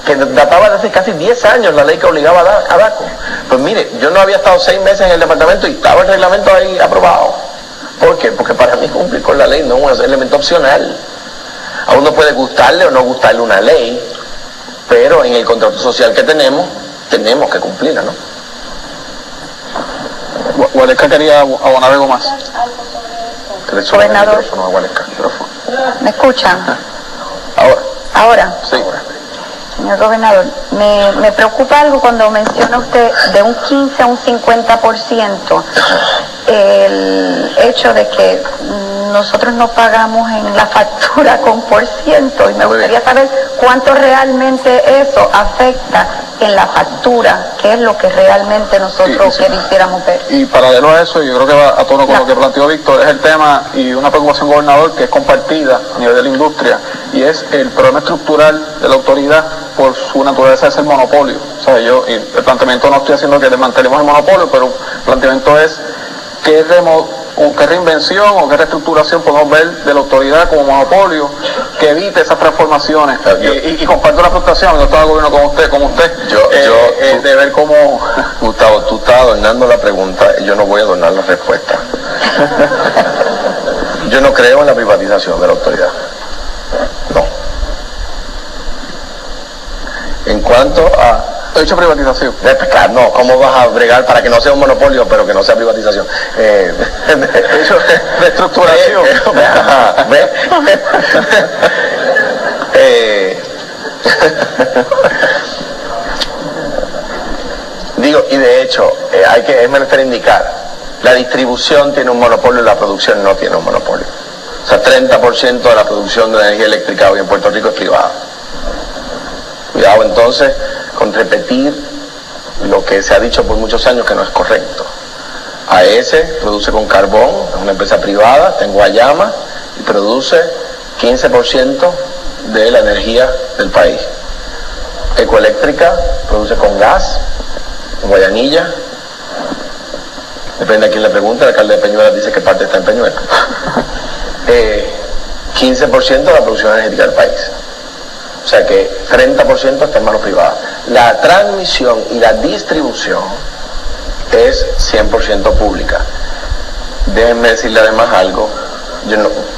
Que databa de hace casi 10 años la ley que obligaba a DACO. Pues mire, yo no había estado 6 meses en el departamento y estaba el reglamento ahí aprobado. ¿Por qué? Porque para mí cumplir con la ley no es un elemento opcional. A uno puede gustarle o no gustarle una ley, pero en el contrato social que tenemos que cumplirla, ¿no? Gualesca quería abonar algo más. Gobernador. ¿Me escuchan? Ahora. Sí. Señor gobernador, me preocupa algo cuando menciona usted de un 15 a un 50%, el hecho de que nosotros no pagamos en la factura con por ciento y me gustaría saber cuánto realmente eso afecta en la factura, qué es lo que realmente nosotros quisiéramos ver. Y paralelo a eso, yo creo que va a tono con lo que planteó Víctor, es el tema y una preocupación, gobernador, que es compartida a nivel de la industria, y es el problema estructural de la autoridad por su naturaleza de ser monopolio. O sea, el planteamiento no estoy haciendo que desmantelemos el monopolio, pero el planteamiento es qué reinvención o qué reestructuración podemos ver de la autoridad como monopolio que evite esas transformaciones. Y comparto la frustración, yo estaba gobierno con usted, de ver cómo... Gustavo, tú estás adornando la pregunta y yo no voy a adornar la respuesta. Yo no creo en la privatización de la autoridad. No. En cuanto a... He hecho privatización. No, ¿cómo vas a bregar para que no sea un monopolio, pero que no sea privatización? He hecho reestructuración. Digo, y de hecho, es menester indicar, la distribución tiene un monopolio y la producción no tiene un monopolio. O sea, 30% de la producción de energía eléctrica hoy en Puerto Rico es privada. Cuidado entonces con repetir lo que se ha dicho por muchos años que no es correcto. AES produce con carbón, es una empresa privada, está en Guayama y produce 15% de la energía del país. Ecoeléctrica produce con gas, en Guayanilla, depende a quién le pregunte, el alcalde de Peñuelas dice que parte está en Peñuelas. 15% de la producción energética del país. O sea que 30% está en manos privadas. La transmisión y la distribución es 100% pública. Déjenme decirle además algo.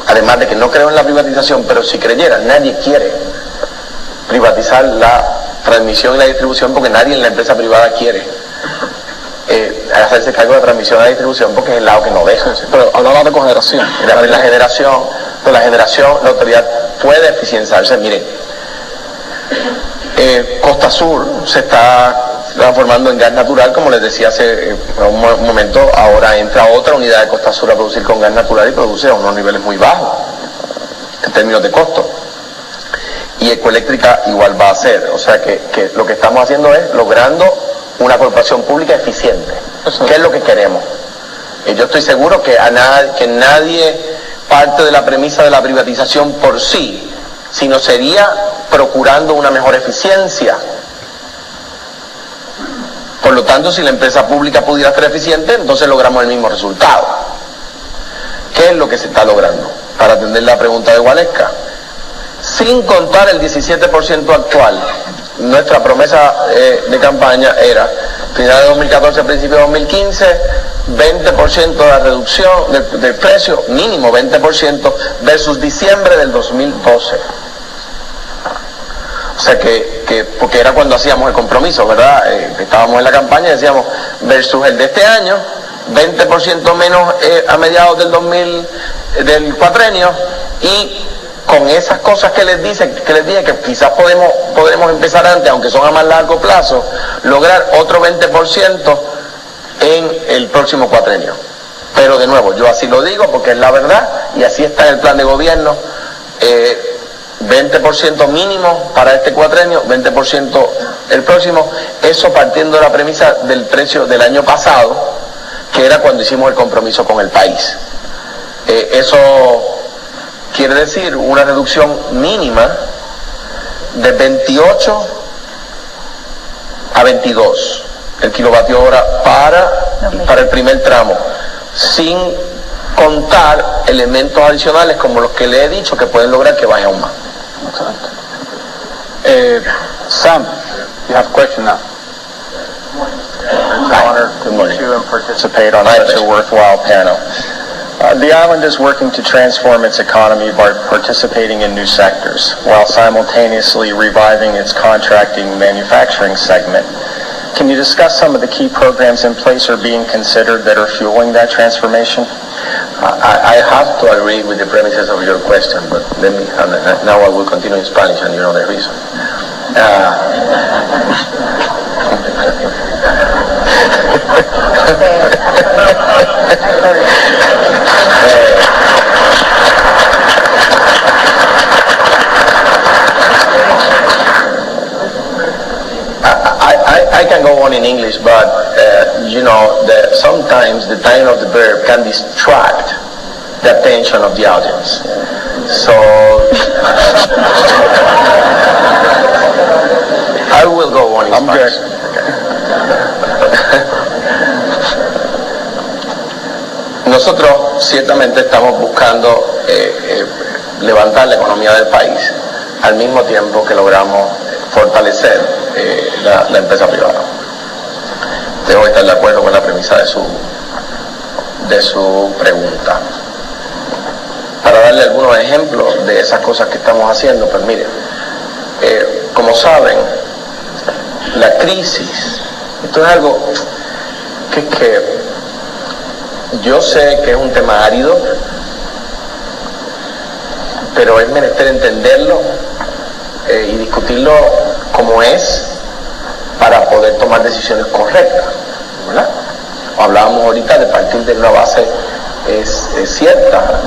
Además de que no creo en la privatización, pero si creyera, nadie quiere privatizar la transmisión y la distribución porque nadie en la empresa privada quiere hacerse cargo de la transmisión y la distribución porque es el lado que no deja. Pero hablamos de cogeneración. La generación, la autoridad puede eficienciarse. Miren, Costa Sur se está transformando en gas natural, como les decía hace un momento. Ahora entra otra unidad de Costa Sur a producir con gas natural y produce a unos niveles muy bajos en términos de costo. Y Ecoeléctrica igual va a hacer. O sea que lo que estamos haciendo es logrando una corporación pública eficiente. ¿Qué es lo que queremos? Yo estoy seguro que nadie parte de la premisa de la privatización por sí, sino sería procurando una mejor eficiencia. Por lo tanto, si la empresa pública pudiera ser eficiente, entonces logramos el mismo resultado. ¿Qué es lo que se está logrando? Para atender la pregunta de Gualesca, sin contar el 17% actual, nuestra promesa de campaña era, final de 2014, principio de 2015, 20% de la reducción del precio, mínimo 20%, versus diciembre del 2012. O sea porque era cuando hacíamos el compromiso, ¿verdad? Estábamos en la campaña y decíamos, versus el de este año, 20% menos a mediados del cuatrenio, y con esas cosas que les dije que quizás podremos empezar antes, aunque son a más largo plazo, lograr otro 20% en el próximo cuatrenio. Pero de nuevo, yo así lo digo porque es la verdad y así está en el plan de gobierno. 20% mínimo para este cuatrenio, 20% el próximo, eso partiendo de la premisa del precio del año pasado, que era cuando hicimos el compromiso con el país. Eso quiere decir una reducción mínima de 28 a 22 el kilovatio hora para el primer tramo, sin contar elementos adicionales como los que le he dicho que pueden lograr que baje aún más. Sam, you have a question now. Honor to meet you and participate on such a worthwhile panel. The island is working to transform its economy by participating in new sectors, while simultaneously reviving its contracting manufacturing segment. Can you discuss some of the key programs in place or being considered that are fueling that transformation? I have to agree with the premises of your question, but now I will continue in Spanish, and you know the reason. I can go on in English, but sometimes the time of the verb can distract the attention of the audience. So I will go on in Spanish. Nosotros ciertamente estamos buscando levantar la economía del país al mismo tiempo que logramos fortalecer la empresa privada. Debo estar de acuerdo con la premisa de su pregunta. Para darle algunos ejemplos de esas cosas que estamos haciendo, pues miren, como saben, la crisis, esto es algo que yo sé que es un tema árido, pero es menester entenderlo y discutirlo como es para poder tomar decisiones correctas, ¿verdad? Hablábamos ahorita de partir de una base cierta,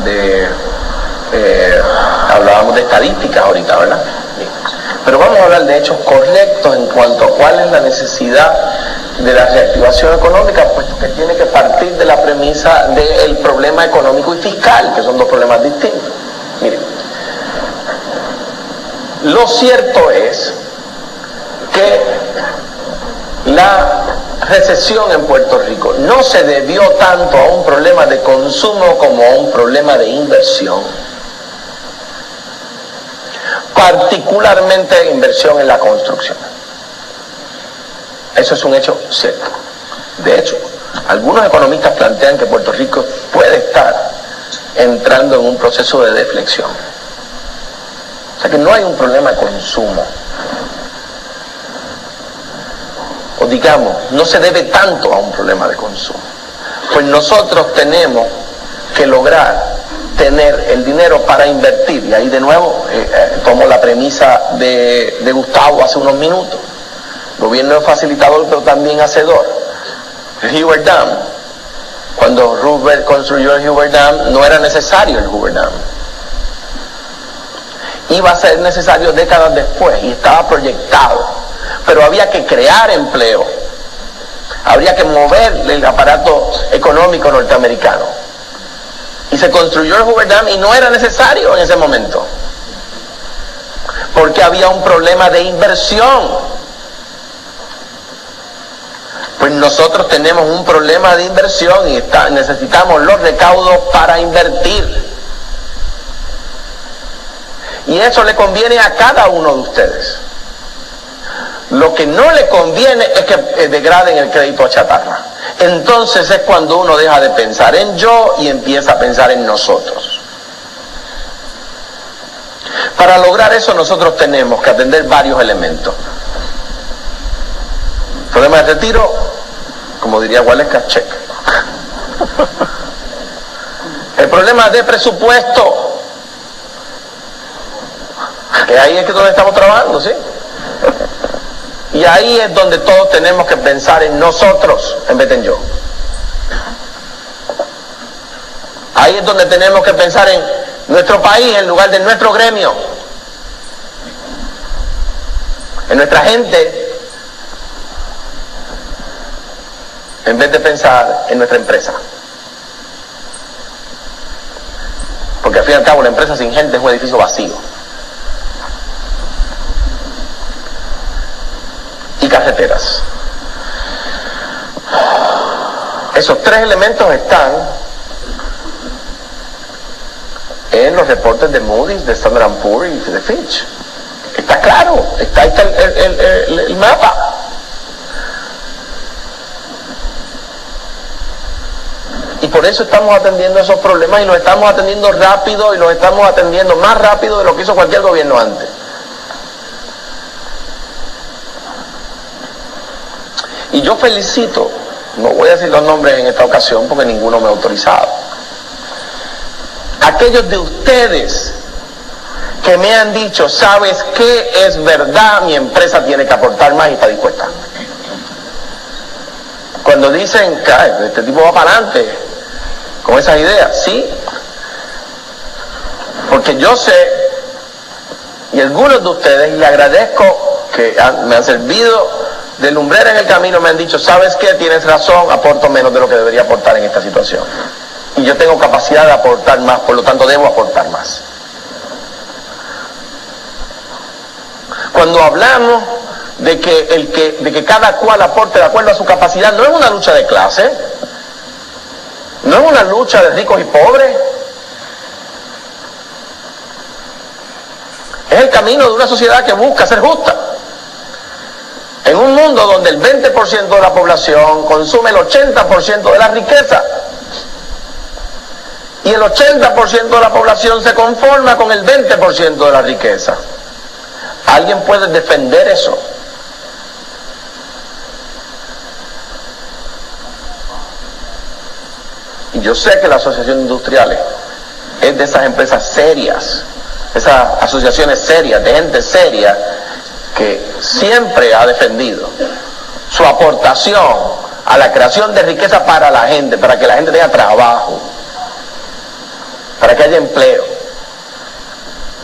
hablábamos de estadísticas ahorita, ¿verdad? Pero vamos a hablar de hechos correctos en cuanto a cuál es la necesidad de la reactivación económica, puesto que tiene que partir de la premisa del problema económico y fiscal, que son dos problemas distintos. Miren, lo cierto es que la recesión en Puerto Rico no se debió tanto a un problema de consumo como a un problema de inversión, particularmente inversión en la construcción. Eso es un hecho cierto. De hecho, algunos economistas plantean que Puerto Rico puede estar entrando en un proceso de deflexión. O sea que no hay un problema de consumo. O digamos, no se debe tanto a un problema de consumo. Pues nosotros tenemos que lograr tener el dinero para invertir. Y ahí de nuevo tomo la premisa de Gustavo hace unos minutos. El gobierno es facilitador pero también hacedor. El Hoover Dam, cuando Roosevelt construyó el Hoover Dam, no era necesario el Hoover Dam. Iba a ser necesario décadas después y estaba proyectado. Pero había que crear empleo. Habría que mover el aparato económico norteamericano. Y se construyó el Hoover Dam y no era necesario en ese momento. Porque había un problema de inversión. Pues nosotros tenemos un problema de inversión y necesitamos los recaudos para invertir. Y eso le conviene a cada uno de ustedes. Lo que no le conviene es que degraden el crédito a chatarra. Entonces es cuando uno deja de pensar en yo y empieza a pensar en nosotros. Para lograr eso nosotros tenemos que atender varios elementos. Problema de retiro, como diría Waleska, check. El problema de presupuesto, que ahí es que donde estamos trabajando, ¿sí? Y ahí es donde todos tenemos que pensar en nosotros en vez de en yo. Ahí es donde tenemos que pensar en nuestro país en lugar de nuestro gremio, en nuestra gente, en vez de pensar en nuestra empresa. Porque al fin y al cabo la empresa sin gente es un edificio vacío. Y carreteras. Esos tres elementos están en los reportes de Moody's, de Standard & Poor's y de Fitch. Está claro, ahí está el mapa. Y por eso estamos atendiendo esos problemas y los estamos atendiendo rápido y los estamos atendiendo más rápido de lo que hizo cualquier gobierno antes. Y yo felicito, no voy a decir los nombres en esta ocasión porque ninguno me ha autorizado, aquellos de ustedes que me han dicho, ¿sabes qué? Es verdad, mi empresa tiene que aportar más y está dispuesta. Cuando dicen que este tipo va para adelante con esas ideas, sí, porque yo sé, y algunos de ustedes, y le agradezco que me han servido de lumbrera en el camino me han dicho, ¿sabes qué? Tienes razón, aporto menos de lo que debería aportar en esta situación. Y yo tengo capacidad de aportar más, por lo tanto debo aportar más. Cuando hablamos de que cada cual aporte de acuerdo a su capacidad, no es una lucha de clase, no es una lucha de ricos y pobres, es el camino de una sociedad que busca ser justa. En un mundo donde el 20% de la población consume el 80% de la riqueza y el 80% de la población se conforma con el 20% de la riqueza. ¿Alguien puede defender eso? Y yo sé que la Asociación de Industriales es de esas empresas serias, esas asociaciones serias, de gente seria, que siempre ha defendido su aportación a la creación de riqueza para la gente, para que la gente tenga trabajo, para que haya empleo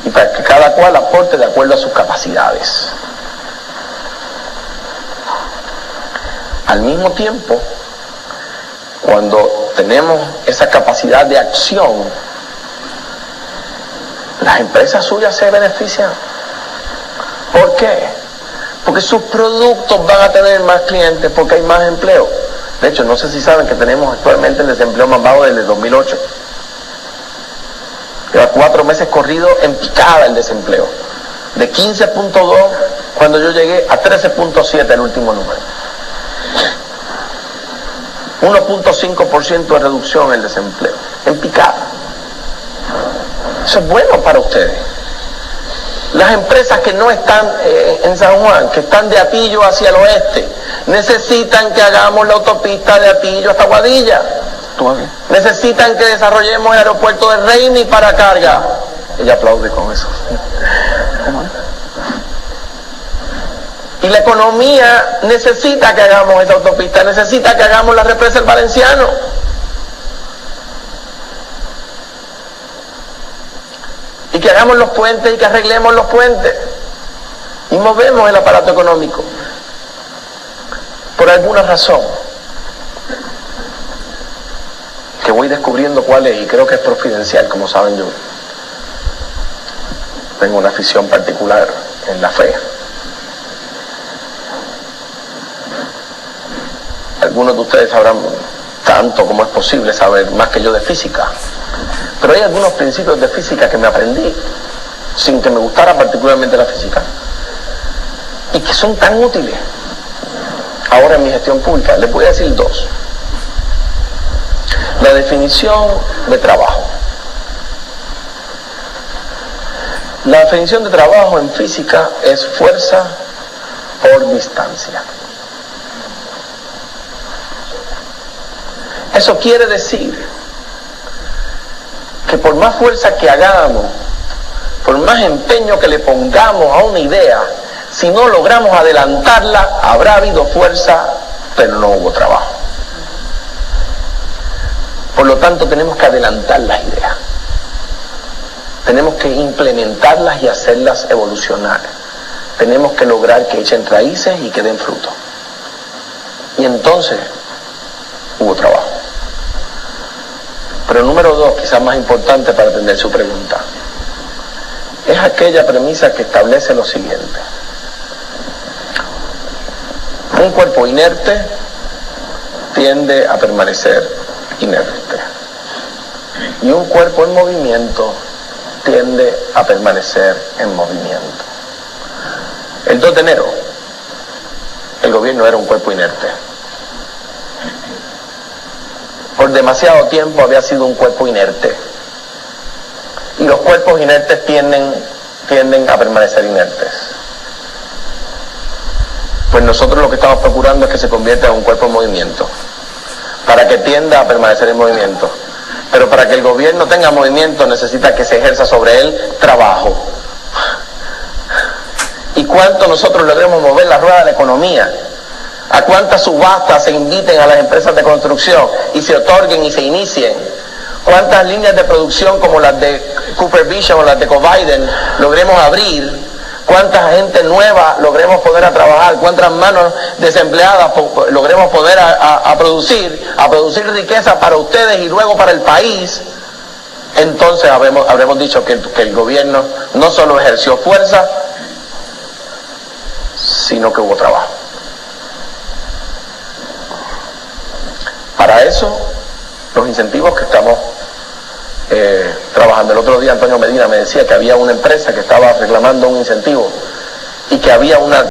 y para que cada cual aporte de acuerdo a sus capacidades. Al mismo tiempo, cuando tenemos esa capacidad de acción, las empresas suyas se benefician. ¿Por qué? Porque sus productos van a tener más clientes, porque hay más empleo. De hecho, no sé si saben que tenemos actualmente el desempleo más bajo desde el 2008. Lleva 4 meses corrido en picada el desempleo. De 15.2 cuando yo llegué a 13.7 el último número. 1.5% de reducción en el desempleo. En picada. Eso es bueno para ustedes. Las empresas que no están en San Juan, que están de Atillo hacia el oeste, necesitan que hagamos la autopista de Atillo hasta Guadilla. Necesitan que desarrollemos el aeropuerto de Reini para carga. Ella aplaude con eso. Y la economía necesita que hagamos esa autopista, necesita que hagamos la represa del Valenciano. Y que hagamos los puentes y que arreglemos los puentes. Y movemos el aparato económico. Por alguna razón, que voy descubriendo cuál es, y creo que es providencial, como saben yo. Tengo una afición particular en la fe. Algunos de ustedes sabrán tanto como es posible saber, más que yo de física. Pero hay algunos principios de física que me aprendí, sin que me gustara particularmente la física, y que son tan útiles ahora en mi gestión pública. Les voy a decir 2. La definición de trabajo. La definición de trabajo en física es fuerza por distancia. Eso quiere decir que por más fuerza que hagamos, por más empeño que le pongamos a una idea, si no logramos adelantarla, habrá habido fuerza, pero no hubo trabajo. Por lo tanto, tenemos que adelantar las ideas. Tenemos que implementarlas y hacerlas evolucionar. Tenemos que lograr que echen raíces y que den fruto. Y entonces, hubo trabajo. Pero número 2, quizás más importante para atender su pregunta, es aquella premisa que establece lo siguiente. Un cuerpo inerte tiende a permanecer inerte. Y un cuerpo en movimiento tiende a permanecer en movimiento. El 2 de enero, el gobierno era un cuerpo inerte. Por demasiado tiempo había sido un cuerpo inerte. Y los cuerpos inertes tienden a permanecer inertes. Pues nosotros lo que estamos procurando es que se convierta en un cuerpo en movimiento, para que tienda a permanecer en movimiento. Pero para que el gobierno tenga movimiento necesita que se ejerza sobre él trabajo. ¿Y cuánto nosotros logremos mover la rueda de la economía? ¿A cuántas subastas se inviten a las empresas de construcción y se otorguen y se inicien? ¿Cuántas líneas de producción como las de Cooper Vision o las de Coviden logremos abrir cuánta gente nueva logremos poner a trabajar, cuántas manos desempleadas logremos poner a producir riqueza para ustedes y luego para el país, entonces habremos dicho que el gobierno no solo ejerció fuerza, sino que hubo trabajo. Para eso, los incentivos que estamos trabajando. El otro día Antonio Medina me decía que había una empresa que estaba reclamando un incentivo y que había una